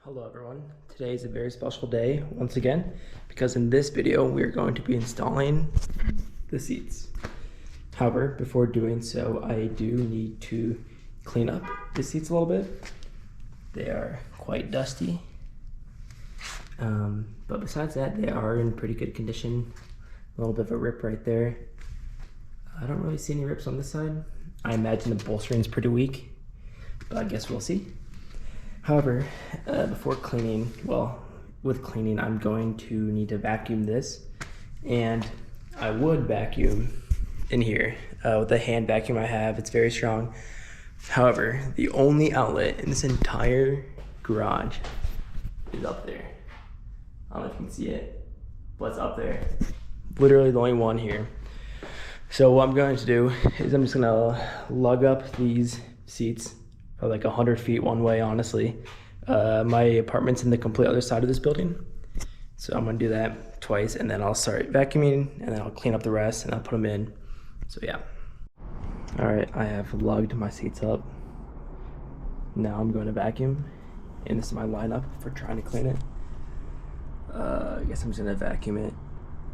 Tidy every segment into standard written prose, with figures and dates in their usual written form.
Hello everyone, today is a very special day once again because in this video we are going to be installing the seats. However, before doing so I do need to clean up the seats a little bit. They are quite dusty, but besides that they are in pretty good condition. A little bit of a rip right there. I don't really see any rips on this side. I imagine the bolstering is pretty weak, but I guess we'll see. However, before cleaning, with cleaning, I'm going to need to vacuum this, and I would vacuum in here with the hand vacuum I have. It's very strong. However, the only outlet in this entire garage is up there. I don't know if you can see it, but it's up there. Literally the only one here. So what I'm going to do is I'm just gonna lug up these seats like 100 feet one way, honestly. My apartment's in the complete other side of this building. So I'm gonna do that twice and then I'll start vacuuming and then I'll clean up the rest and I'll put them in. So yeah. All right, I have lugged my seats up. Now I'm going to vacuum and this is my lineup for trying to clean it. I guess I'm just gonna vacuum it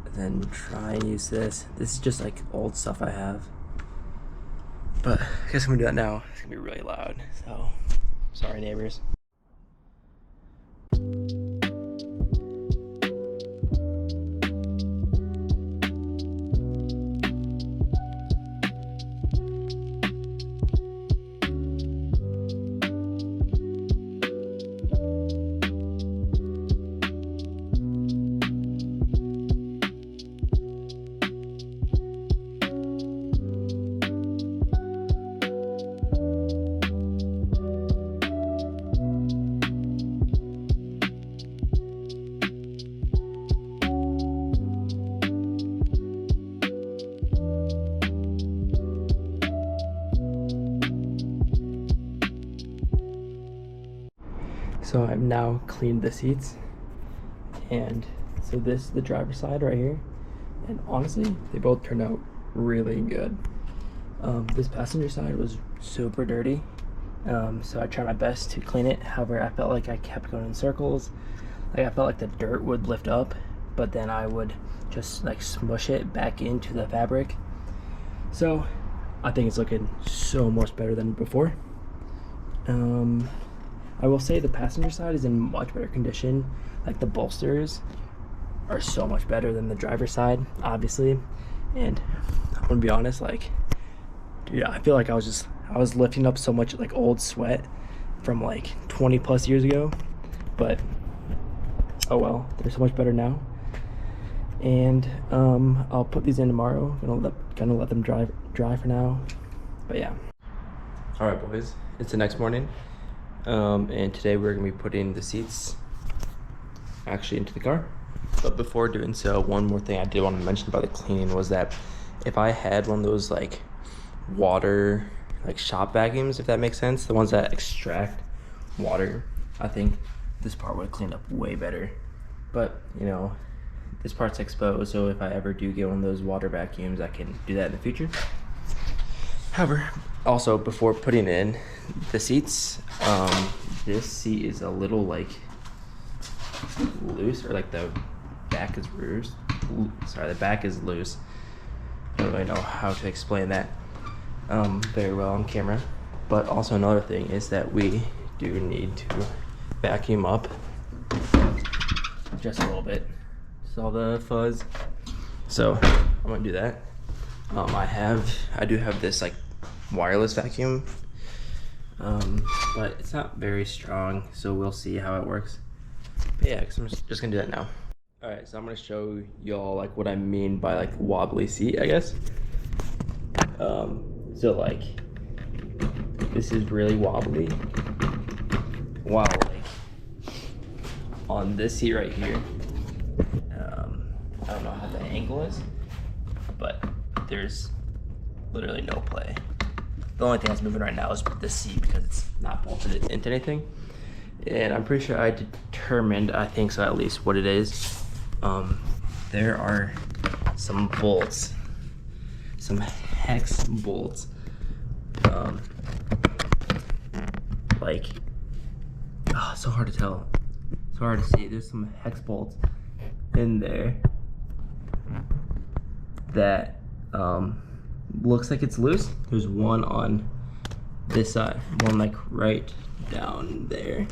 and then try and use this. This is just like old stuff I have. But I guess I'm gonna do that now. It's gonna be really loud, so sorry neighbors. So I've now cleaned the seats, and so this is the driver's side right here, and honestly they both turned out really good. This passenger side was super dirty, so I tried my best to clean it. However, I felt like I kept going in circles. Like I felt like the dirt would lift up, but then I would just like smush it back into the fabric. So I think it's looking so much better than before. I will say the passenger side is in much better condition. Like the bolsters are so much better than the driver's side, obviously. And I'm gonna be honest, like, dude, I feel like I was lifting up so much like old sweat from like 20 plus years ago. But oh well, they're so much better now. And I'll put these in tomorrow. Gonna let them dry for now. But yeah. All right, boys, it's the next morning. And today we're gonna be putting the seats actually into the car. But before doing so, one more thing I did want to mention about the cleaning was that if I had one of those like water, like shop vacuums, if that makes sense, the ones that extract water, I think this part would have cleaned up way better. But you know, this part's exposed, so if I ever do get one of those water vacuums, I can do that in the future. However, also before putting in the seats, this seat is a little like loose, or like the back is loose. Sorry, the back is loose. I don't really know how to explain that very well on camera. But also another thing is that we do need to vacuum up just a little bit. Just all the fuzz. So I'm gonna do that. I do have this like wireless vacuum, but it's not very strong, so we'll see how it works. But yeah, because I'm just gonna do that now. All right, so I'm gonna show y'all like what I mean by like wobbly seat, I guess. So like this is really wobbly, while like on this seat right here, I don't know how the angle is, but there's literally no play. The only thing that's moving right now is the seat because it's not bolted into anything. And I'm pretty sure I determined, I think so at least, what it is. There are some bolts, some hex bolts, like, oh, it's so hard to tell. It's hard to see. There's some hex bolts in there that looks like it's loose. There's one on this side, one like right down there,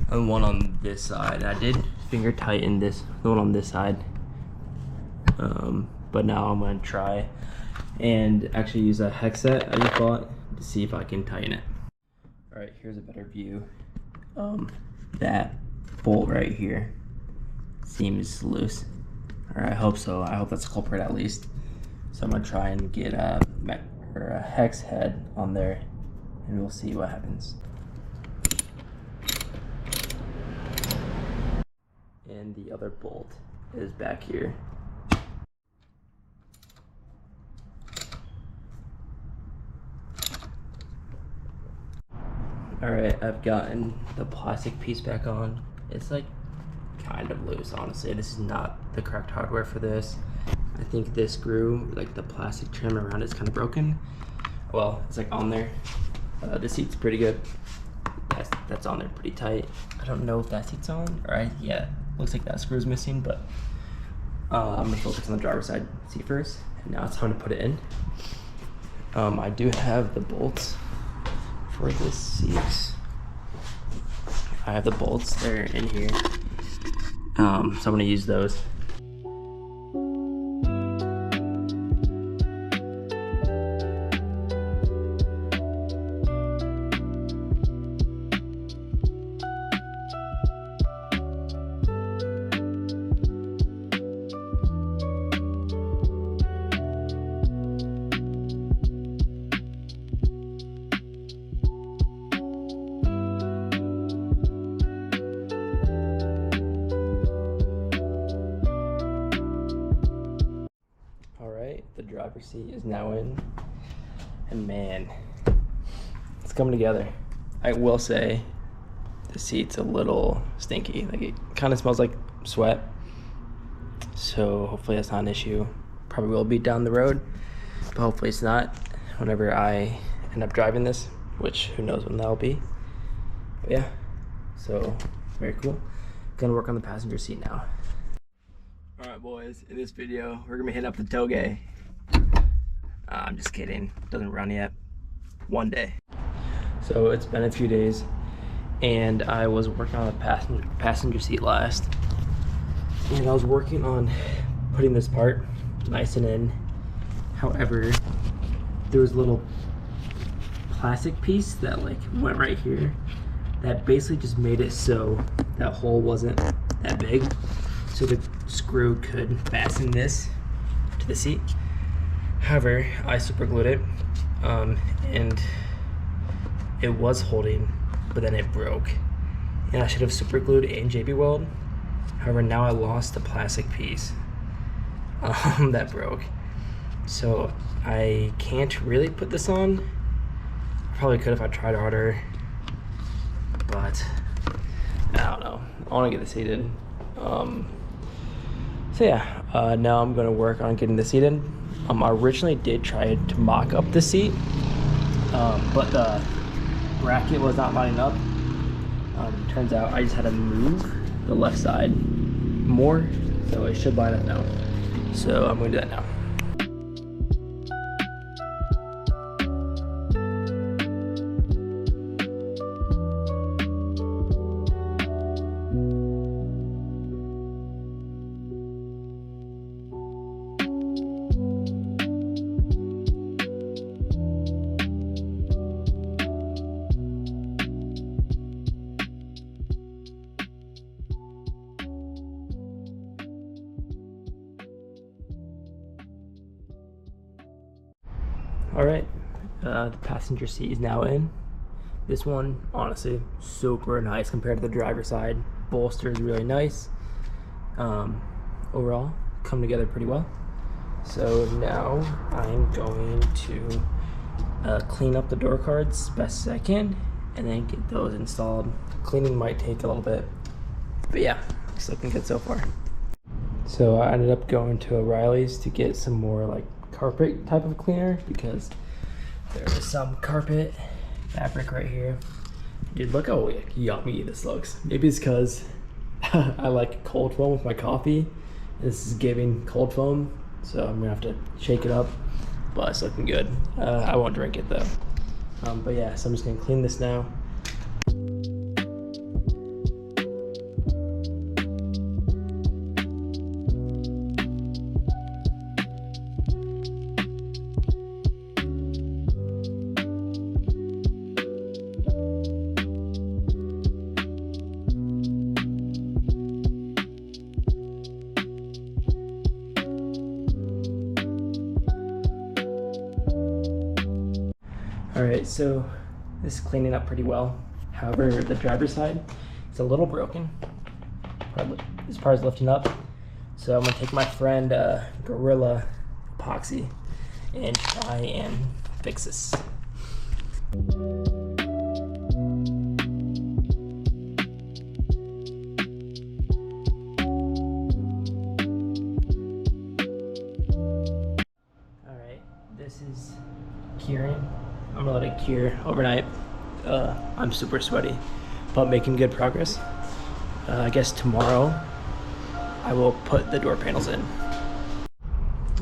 and one on this side. I did finger tighten the one on this side, but now I'm gonna try and actually use a hex set I just bought to see if I can tighten it. All right, here's a better view. That bolt right here seems loose, or I hope so. I hope that's a culprit at least. So I'm gonna try and get a hex head on there, and we'll see what happens. And the other bolt is back here. All right, I've gotten the plastic piece back on. It's like kind of loose, honestly. This is not the correct hardware for this. I think this screw, like the plastic trim around it, is kind of broken. Well, it's like on there. The seat's pretty good. That's on there pretty tight. I don't know if that seat's on, or yeah, looks like that screw's missing, but I'm gonna focus on the driver's side seat first, and now it's time to put it in. I do have the bolts for this seat. I have the bolts, they're in here. So I'm gonna use those. The driver's seat is now in, and man, it's coming together. I will say the seat's a little stinky. Like, it kind of smells like sweat, so hopefully that's not an issue. Probably will be down the road, but hopefully it's not whenever I end up driving this, which who knows when that'll be. But yeah, so very cool. Gonna work on the passenger seat now. All right, boys, in this video we're gonna be hitting up the Toge. I'm just kidding, doesn't run yet. One day. So it's been a few days, and I was working on the passenger seat last, and I was working on putting this part nice and in. However, there was a little plastic piece that like went right here that basically just made it so that hole wasn't that big, so the screw could fasten this to the seat. However, I super glued it, and it was holding, but then it broke. And I should have super glued and JB Weld. However, now I lost the plastic piece that broke. So I can't really put this on. I probably could if I tried harder, but I don't know. I want to get the seat in. So yeah, now I'm gonna work on getting the seat in. I originally did try to mock up the seat, but the bracket was not lining up. Turns out I just had to move the left side more, so it should line up now. So I'm gonna do that now. All right, the passenger seat is now in. This one, honestly, super nice compared to the driver's side. Bolster is really nice. Overall, come together pretty well. So now I'm going to clean up the door cards as best as I can, and then get those installed. Cleaning might take a little bit, but yeah, it's looking good so far. So I ended up going to O'Reilly's to get some more like carpet type of cleaner, because there is some carpet fabric right here Dude, look how yummy this looks. Maybe it's because I like cold foam with my coffee. This is giving cold foam, so I'm gonna have to shake it up, but it's looking good. I won't drink it though. But yeah, so I'm just gonna clean this now. All right, so this is cleaning up pretty well. However, the driver's side is a little broken. This part is lifting up. So I'm gonna take my friend Gorilla Epoxy and try and fix this. All right, this is curing. I'm gonna let it cure overnight. I'm super sweaty, but making good progress. I guess tomorrow I will put the door panels in.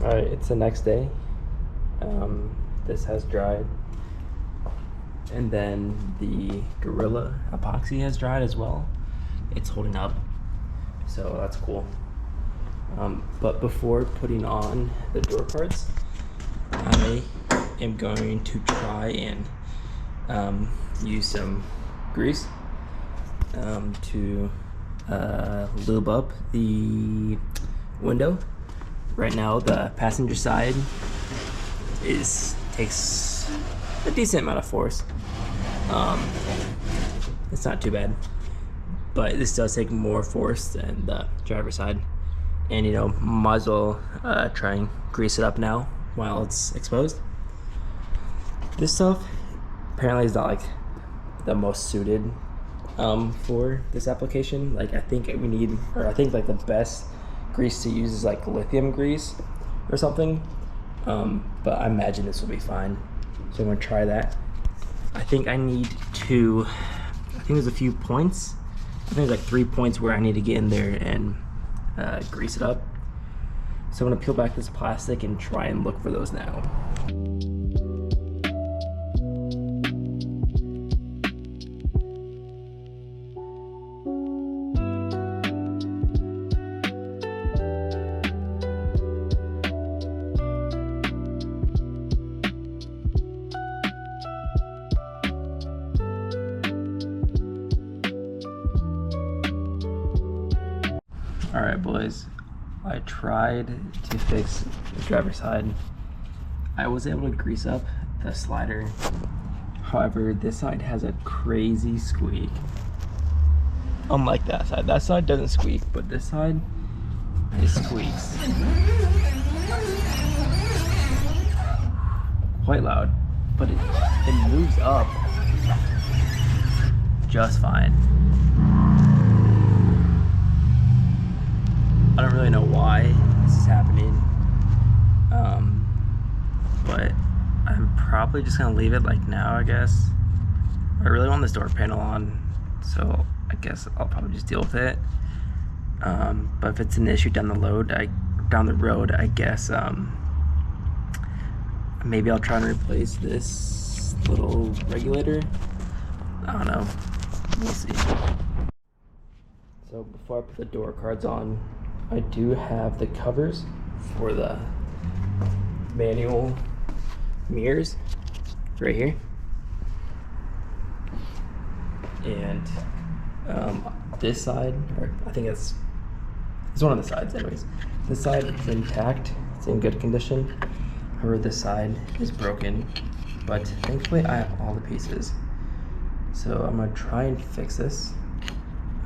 All right, it's the next day. This has dried, and then the Gorilla Epoxy has dried as well. It's holding up, so that's cool. But before putting on the door parts, I am going to try and use some grease to lube up the window. Right now the passenger side takes a decent amount of force. It's not too bad, but this does take more force than the driver's side, and you know, might as well try and grease it up now while it's exposed. This stuff apparently is not like the most suited for this application. Like I think like the best grease to use is like lithium grease or something. But I imagine this will be fine. So I'm gonna try that. I think there's a few points. I think there's like 3 points where I need to get in there and grease it up. So I'm gonna peel back this plastic and try and look for those now. All right, boys, I tried to fix the driver's side. I was able to grease up the slider. However, this side has a crazy squeak. Unlike that side. That side doesn't squeak, but this side, it squeaks. Quite loud, but it moves up just fine. I don't really know why this is happening, but I'm probably just gonna leave it like now, I guess. I really want this door panel on, so I guess I'll probably just deal with it. But if it's an issue down the road, I guess maybe I'll try and replace this little regulator. I don't know, we'll see. So before I put the door cards on, I do have the covers for the manual mirrors right here. And this side, or I think it's one of the sides anyways. This side is intact, it's in good condition. However, this side is broken, but thankfully I have all the pieces. So I'm gonna try and fix this,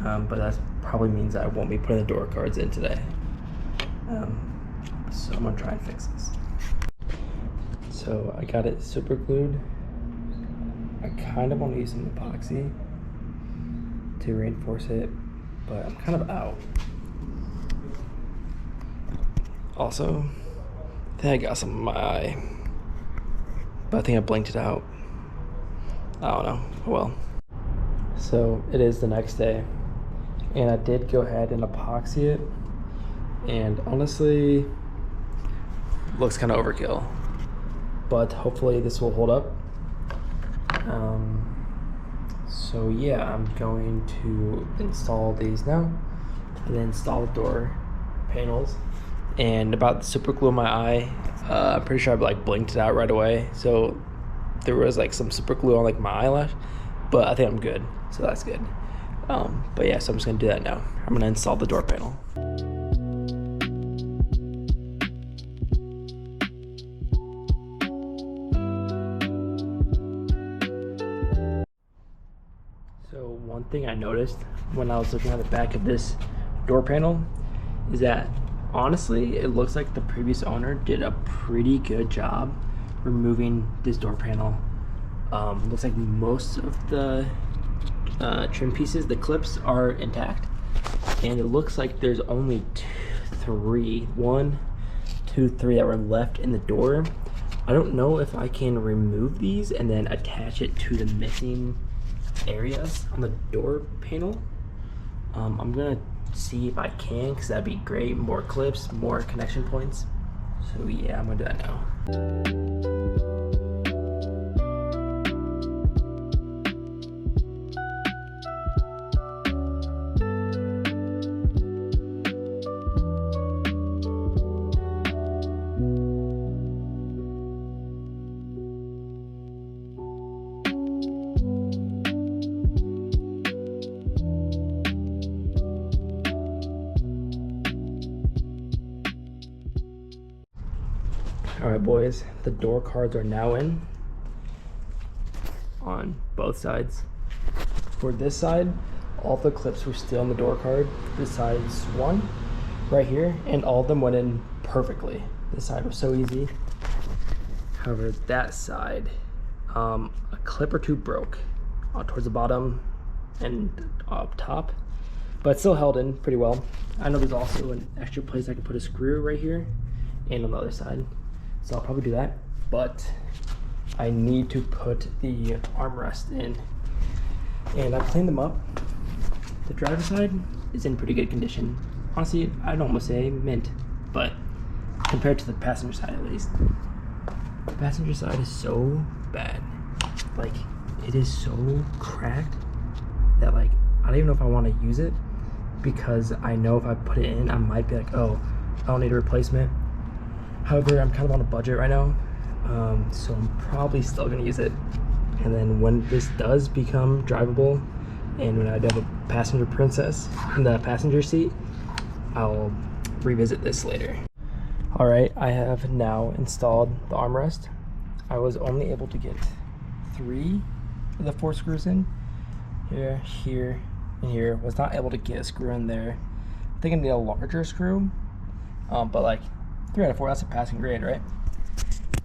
but that probably means I won't be putting the door cards in today. So I'm gonna try and fix this. So I got it super glued. I kind of want to use some epoxy to reinforce it, but I'm kind of out. Also, I think I got some in my eye, but I think I blinked it out. I don't know. Oh well. So it is the next day, and I did go ahead and epoxy it, and honestly looks kind of overkill, but hopefully this will hold up. So yeah, I'm going to install these now and then install the door panels. And about the super glue in my eye, I'm pretty sure I like blinked it out right away, so there was like some super glue on like my eyelash, but I think I'm good, so that's good. But yeah, so I'm just gonna do that now. I'm gonna install the door panel. So one thing I noticed when I was looking at the back of this door panel is that honestly, it looks like the previous owner did a pretty good job removing this door panel. Looks like most of the trim pieces, the clips, are intact, and it looks like there's only three that were left in the door. I don't know if I can remove these and then attach it to the missing areas on the door panel. I'm gonna see if I can, because that'd be great. More clips, more connection points. So yeah, I'm gonna do that now. All right, boys, the door cards are now in on both sides. For this side, all the clips were still on the door card. This side's one right here, and all of them went in perfectly. This side was so easy. However, that side, a clip or two broke towards the bottom and up top, but still held in pretty well. I know there's also an extra place I can put a screw right here and on the other side. So I'll probably do that, but I need to put the armrest in. And I cleaned them up. The driver's side is in pretty good condition. Honestly, I'd almost say mint, but compared to the passenger side at least. The passenger side is so bad. Like, it is so cracked that like, I don't even know if I want to use it, because I know if I put it in, I might be like, oh, I don't need a replacement. However, I'm kind of on a budget right now, so I'm probably still gonna use it. And then when this does become drivable, and when I do have a passenger princess in the passenger seat, I'll revisit this later. All right, I have now installed the armrest. I was only able to get 3 of the 4 screws in. Here, here, and here. Was not able to get a screw in there. I think I need a larger screw, but like 3 out of 4, that's a passing grade, right?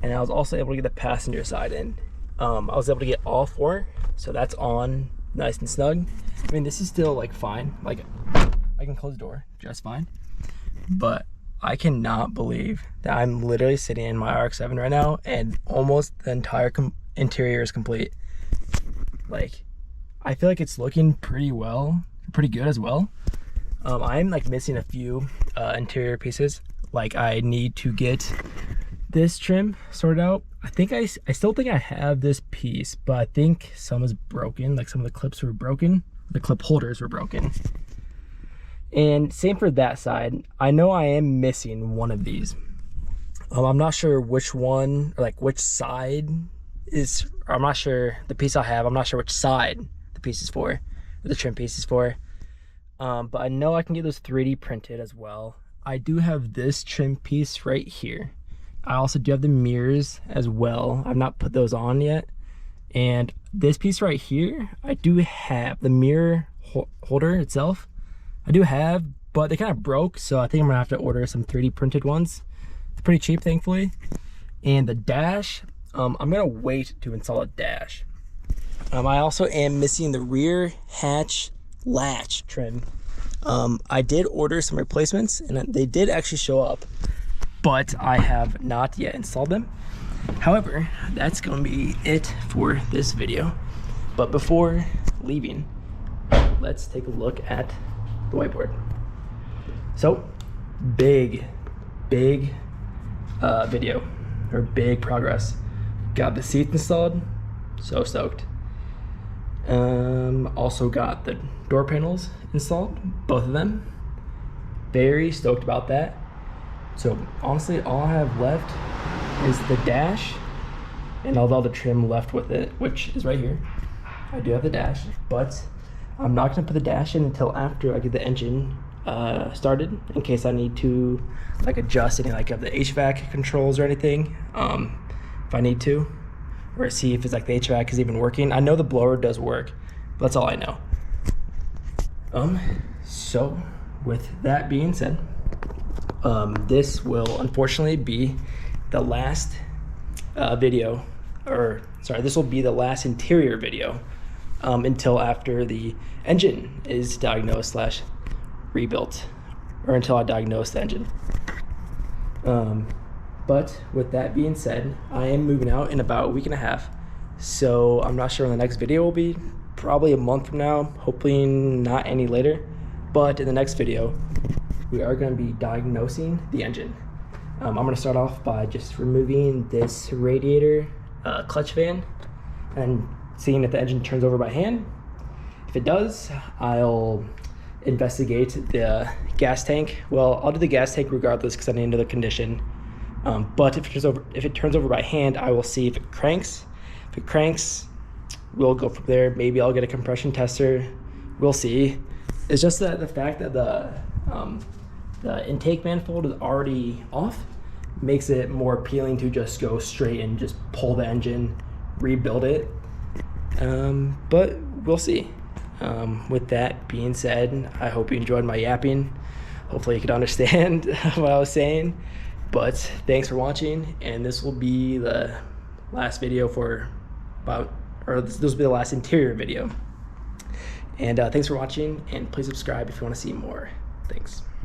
And I was also able to get the passenger side in. I was able to get all 4, so that's on nice and snug. I mean, this is still like fine. Like, I can close the door just fine. But I cannot believe that I'm literally sitting in my RX-7 right now and almost the entire interior is complete. Like, I feel like it's looking pretty good as well. I'm like missing a few interior pieces. Like, I need to get this trim sorted out. I still think I have this piece, but I think some is broken. Like, some of the clips were broken. The clip holders were broken. And same for that side. I know I am missing one of these. I'm not sure which one, or like which side is, I'm not sure the piece I have, I'm not sure which side the piece is for, or the trim piece is for. But I know I can get those 3D printed as well. I do have this trim piece right here. I also do have the mirrors as well. I've not put those on yet. And this piece right here, I do have the mirror holder itself. I do have, but they kind of broke, so I think I'm gonna have to order some 3D printed ones. It's pretty cheap, thankfully. And the dash, I'm gonna wait to install a dash. I also am missing the rear hatch latch trim. I did order some replacements, and they did actually show up, but I have not yet installed them. However, that's gonna be it for this video. But before leaving, let's take a look at the whiteboard. So big video, or big progress. Got the seats installed, so stoked. Also got the door panels installed, both of them. Very stoked about that. So honestly, all I have left is the dash and all the trim left with it, which is right here. I do have the dash, but I'm not gonna put the dash in until after I get the engine started, in case I need to like adjust any like of the HVAC controls or anything, if I need to, or see if it's like the HVAC is even working. I know the blower does work, but that's all I know. So with that being said, this will unfortunately be the last video, or sorry, this will be the last interior video until after the engine is diagnosed slash rebuilt, or until I diagnose the engine. But with that being said, I am moving out in about a week and a half, so I'm not sure when the next video will be. Probably a month from now, hopefully not any later. But in the next video, we are going to be diagnosing the engine. I'm going to start off by just removing this radiator clutch fan and seeing if the engine turns over by hand. If it does, I'll investigate the gas tank. Well, I'll do the gas tank regardless because I need to know the condition. But if it turns over by hand, I will see if it cranks. If it cranks, we'll go from there. Maybe I'll get a compression tester. We'll see. It's just that the fact that the intake manifold is already off makes it more appealing to just go straight and just pull the engine, rebuild it. But we'll see. With that being said, I hope you enjoyed my yapping. Hopefully you could understand what I was saying. But thanks for watching, and this will be the last video this will be the last interior video. And thanks for watching, and please subscribe if you want to see more. Thanks.